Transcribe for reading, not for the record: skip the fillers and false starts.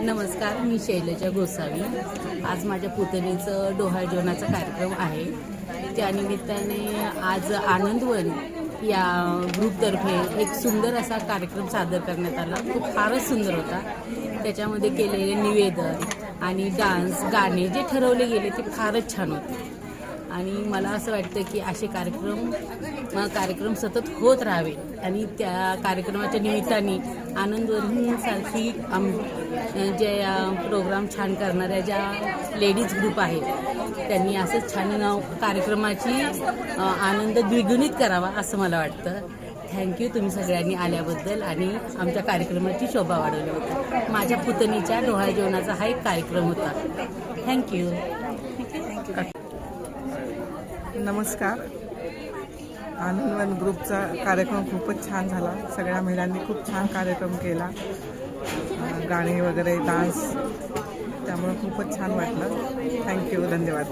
नमस्कार, मी शैलजा गोसावी। आज माझ्या पुतणीचं डोहाळे जेवणाचा कार्यक्रम आहे। त्यानिमित्ताने आज आनंदवन या ग्रुपतर्फे एक सुंदर असा कार्यक्रम सादर करण्यात आला। तो फारच सुंदर होता। त्याच्यामध्ये केलेले निवेदन आणि डान्स, गाणे जे ठरवले गेले ते फारच छान होते आणि मला असं वाटतं की असे कार्यक्रम सतत होत राहावे आणि त्या कार्यक्रमाच्या निमित्ताने आनंदवनसारखी जे प्रोग्राम छान करणाऱ्या ज्या लेडीज ग्रुप आहेत त्यांनी असंच छान कार्यक्रमाची आनंद द्विगुणित करावा असं मला वाटतं। थँक्यू तुम्ही सगळ्यांनी आल्याबद्दल आणि आमच्या कार्यक्रमाची शोभा वाढवल्याबद्दल। माझ्या पुतणीच्या डोहाळे जेवणाचा हा एक कार्यक्रम होता। थँक्यू। नमस्कार। आनंदवन ग्रुपचा कार्यक्रम खूपच छान झाला। सगळ्या महिलांनी खूप छान कार्यक्रम केला, गाणे वगैरे, डान्स, त्यामुळे खूपच छान वाटलं। थँक्यू, धन्यवाद।